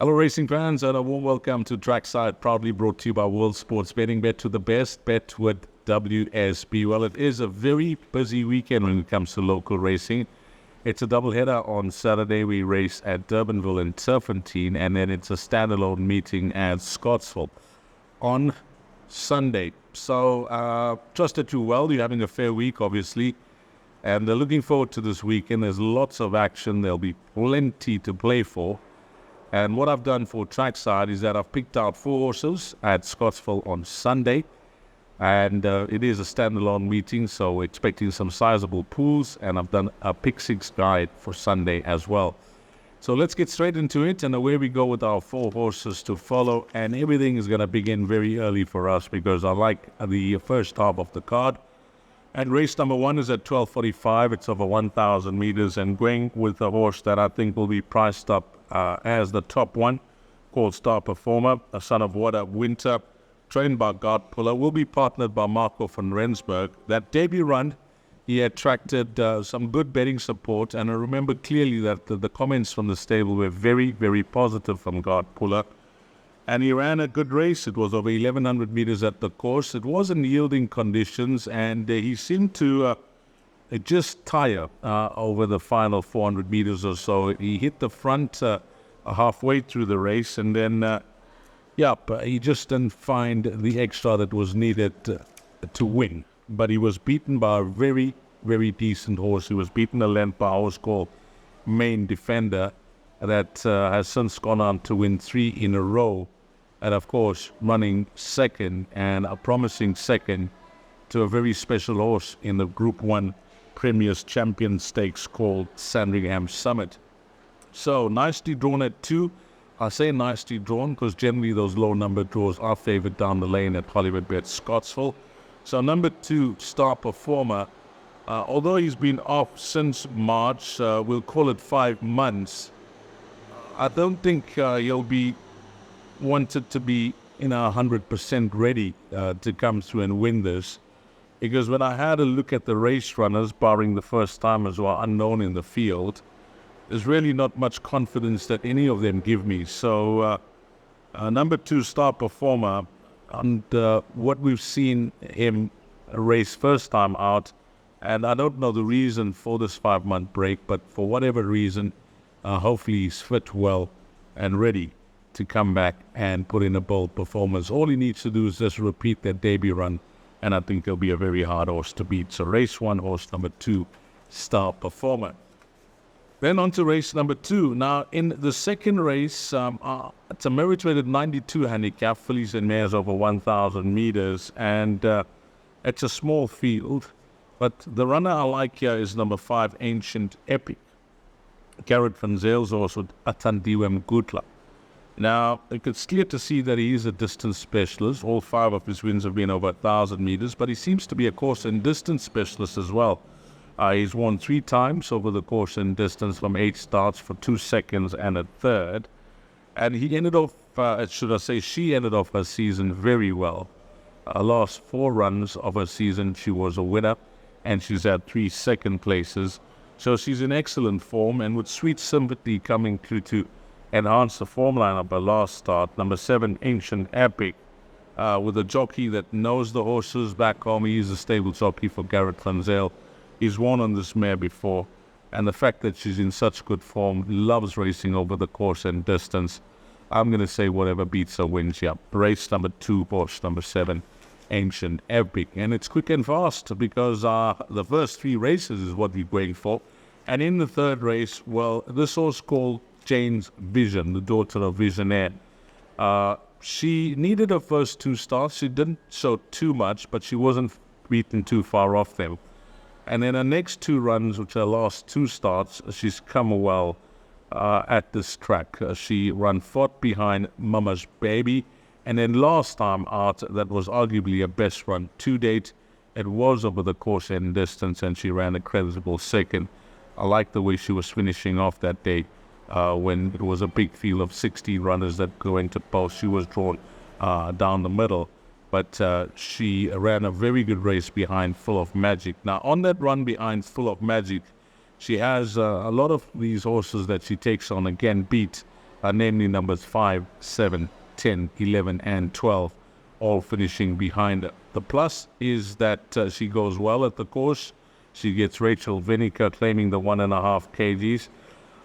Hello racing fans and a warm welcome to Trackside, proudly brought to you by World Sports Betting. Bet to the best, bet with WSB. Well, it is a very busy weekend when it comes to local racing. It's a doubleheader on Saturday. We race at Durbanville in Turfentine, and then it's a standalone meeting at Scottsville on Sunday. So, trust that you're well. You're having a fair week, obviously. And looking forward to this weekend. There's lots of action. There'll be plenty to play for. And what I've done for Trackside is that I've picked out 4 horses at Scottsville on Sunday. And it is a standalone meeting, so we're expecting some sizable pools. And I've done a pick 6 guide for Sunday as well. So let's get straight into it. And away we go with our 4 horses to follow. And everything is going to begin very early for us because I like the first half of the card. And race number 1 is at 12:45. It's over 1,000 meters and going with a horse that I think will be priced up as the top one, called Star Performer, a son of Water Winter, trained by God Puller, will be partnered by Marco van Rensburg. That debut run, he attracted some good betting support, and I remember clearly that the comments from the stable were very, very positive from God Puller. And he ran a good race. It was over 1,100 meters at the course. It wasn't yielding conditions, and he seemed to just tire over the final 400 meters or so. He hit the front halfway through the race, and then, he just didn't find the extra that was needed to win. But he was beaten by a very, very decent horse. He was beaten a length by a horse called Main Defender that has since gone on to win 3 in a row. And of course, running second, and a promising second to a very special horse in the Group 1 Premier's Champion Stakes called Sandringham Summit. So, nicely drawn at 2. I say nicely drawn because generally those low number draws are favored down the lane at Hollywood Bet Scottsville. So, number 2, Star Performer, although he's been off since March, we'll call it 5 months, I don't think he'll be wanted to be 100% ready to come through and win this, because when I had a look at the race runners, barring the first timers who are unknown in the field, there's really not much confidence that any of them give me. So number 2, Star Performer, and what we've seen him race first time out, and I don't know the reason for this 5-month break, but for whatever reason, hopefully he's fit well and ready to come back and put in a bold performance. All he needs to do is just repeat that debut run, and I think he'll be a very hard horse to beat. So race 1, horse number 2, Star Performer. Then on to race number 2. Now, in the second race, it's a merit-rated 92 handicap, fillies and mares over 1,000 meters, and it's a small field. But the runner I like here is number 5, Ancient Epic. Garrett van Zyle's horse with Atandiwem Gutla. Now, it's clear to see that he is a distance specialist. All 5 of his wins have been over 1,000 meters, but he seems to be a course and distance specialist as well. He's won 3 times over the course and distance from 8 starts for 2 seconds and a third. And he ended off, she ended off her season very well. Last 4 runs of her season, she was a winner, and she's had 3 second places. So she's in excellent form, and with Sweet Sympathy coming through to enhance the form line of her last start. Number 7, Ancient Epic, with a jockey that knows the horses back home. He is a stable jockey for Garrett van Zyle. He's won on this mare before, and the fact that she's in such good form, loves racing over the course and distance, I'm going to say whatever beats her wins. Yeah, race number 2, horse number 7, Ancient Epic. And it's quick and fast because the first 3 races is what we're going for. And in the third race, well, this horse called Jane's Vision, the daughter of Visionaire. She needed her first 2 starts. She didn't show too much, but she wasn't beaten too far off them. And then her next 2 runs, which are last 2 starts, she's come well at this track. She ran 4th behind Mama's Baby. And then last time out, that was arguably her best run to date. It was over the course and distance, and she ran a creditable second. I like the way she was finishing off that day when it was a big field of 60 runners that go into post. She was drawn down the middle. But she ran a very good race behind Full of Magic. Now, on that run behind Full of Magic, she has a lot of these horses that she takes on, again, beat namely numbers 5, 7, 10, 11, and 12, all finishing behind her. The plus is that she goes well at the course. She gets Rachel Vinegar claiming the 1.5 kgs.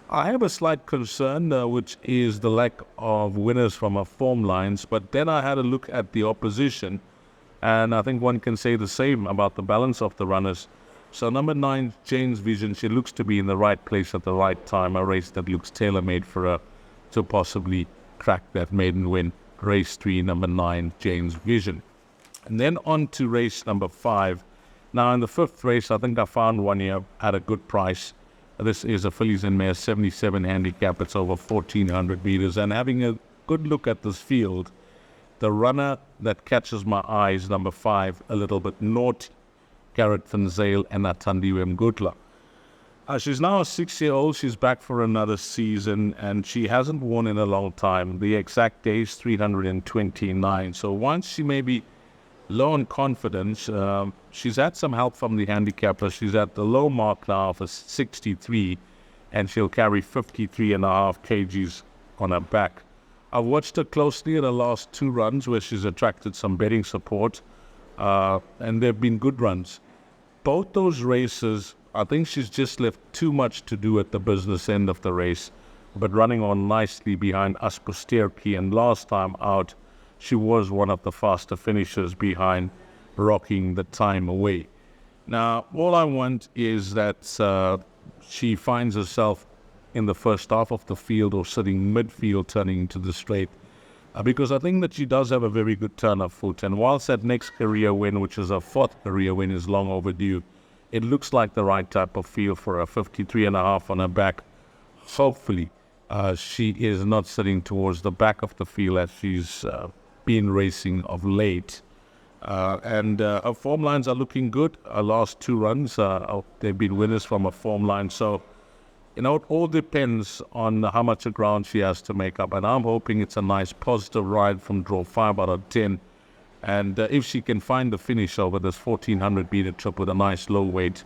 I have a slight concern, which is the lack of winners from our form lines, but then I had a look at the opposition, and I think one can say the same about the balance of the runners. So number 9, Jane's Vision, she looks to be in the right place at the right time, a race that looks tailor-made for her to possibly crack that maiden win. Race 3, number 9, Jane's Vision. And then on to race number 5. Now in the 5th race, I think I found one here at a good price. This is a fillies and mares 77 handicap. It's over 1,400 meters. And having a good look at this field, the runner that catches my eye is number 5, a little bit naughty, Garrett Van Zyl and Athandiwe Mgutla. She's now a 6-year-old. She's back for another season, and she hasn't won in a long time. The exact day is 329. So once she may be low on confidence, she's had some help from the handicapper. She's at the low mark now for 63, and she'll carry 53.5 kgs on her back. I've watched her closely at the last 2 runs where she's attracted some betting support, and they've been good runs. Both those races, I think she's just left too much to do at the business end of the race, but running on nicely behind Asposterki, and last time out, she was one of the faster finishers behind, rocking the time away. Now, all I want is that she finds herself in the first half of the field or sitting midfield turning into the straight, because I think that she does have a very good turn of foot. And whilst that next career win, which is her 4th career win, is long overdue, it looks like the right type of field for her. 53.5 on her back. Hopefully, she is not sitting towards the back of the field as she's been racing of late, and her form lines are looking good. Her last 2 runs, they've been winners from a form line. So, it all depends on how much of ground she has to make up, and I'm hoping it's a nice positive ride from draw 5 out of 10. And if she can find the finish over this 1,400 meter trip with a nice low weight,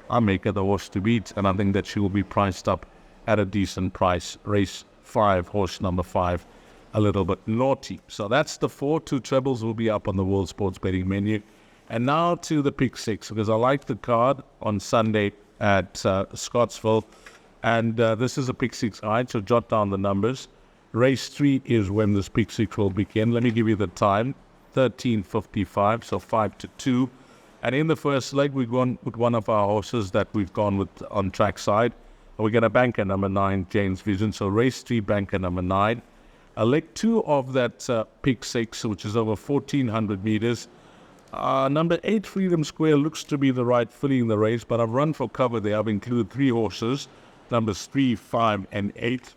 I'll make her the horse to beat, and I think that she will be priced up at a decent price. Race 5, horse number 5. A little bit naughty. So that's the 4. 2 trebles will be up on the World Sports Betting menu. And now to the pick 6, because I like the card on Sunday at Scottsville. And this is a pick 6 guide, so jot down the numbers. Race 3 is when this pick 6 will begin. Let me give you the time, 13:55, so 5 to 2. And in the first leg, we've gone with one of our horses that we've gone with on Trackside. We're going to banker number 9, Jane's Vision. So race 3, banker number 9. Leg 2 of that pick 6, which is over 1,400 meters. Number 8, Freedom Square, looks to be the right filly in the race, but I've run for cover there. I've included 3 horses, numbers 3, 5, and 8.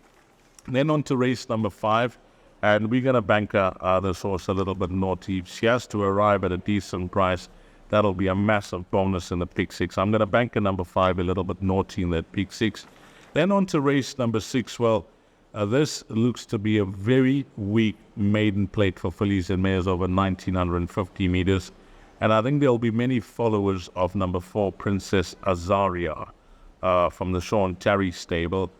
Then on to race number 5, and we're going to banker this horse a little bit naughty. If she has to arrive at a decent price, that'll be a massive bonus in the pick 6. I'm going to banker number 5 a little bit naughty in that pick 6. Then on to race number 6. Well, this looks to be a very weak maiden plate for fillies and mares over 1,950 meters. And I think there'll be many followers of number 4, Princess Azaria, from the Sean Terry stable.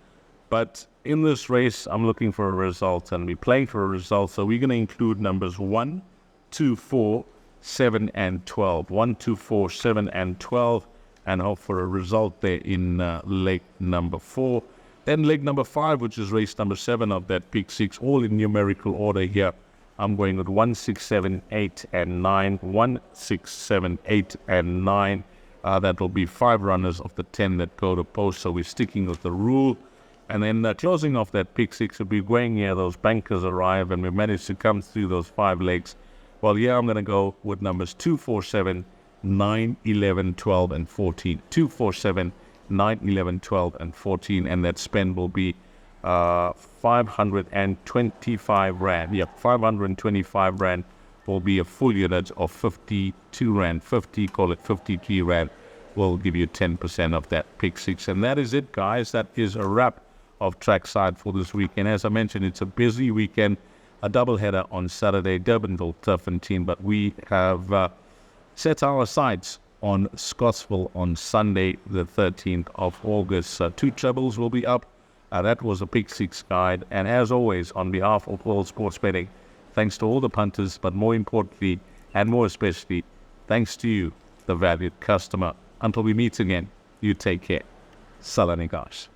But in this race, I'm looking for a result, and we're playing for a result. So we're going to include numbers 1, 2, 4, 7, and 12. 1, 2, 4, 7, and 12. And hope for a result there in leg number 4. Then leg number 5, which is race number 7 of that pick 6, all in numerical order here. I'm going with 1, 6, 7, 8, and 9. 1, 6, 7, 8, and 9. That'll be 5 runners of the 10 that go to post, so we're sticking with the rule. And then closing off that pick 6, will be going here, those bankers arrive, and we managed to come through those 5 legs. Well, here I'm going to go with numbers 2, 4, 7, 9, 11, 12, and 14. 2, 4, 7, 9, 11, 12, and 14, and that spend will be 525 Rand. Yep, 525 Rand will be a full unit of 52 Rand. 50, call it 53 Rand, will give you 10% of that pick 6. And that is it, guys. That is a wrap of Trackside for this weekend. As I mentioned, it's a busy weekend, a doubleheader on Saturday, Durbanville Turf and Team, but we have set our sights on Scottsville on Sunday, the 13th of August. 2 trebles will be up. That was a Pick Six guide. And as always, on behalf of World Sports Betting, thanks to all the punters, but more importantly, and more especially, thanks to you, the valued customer. Until we meet again, you take care. Salani Gosh.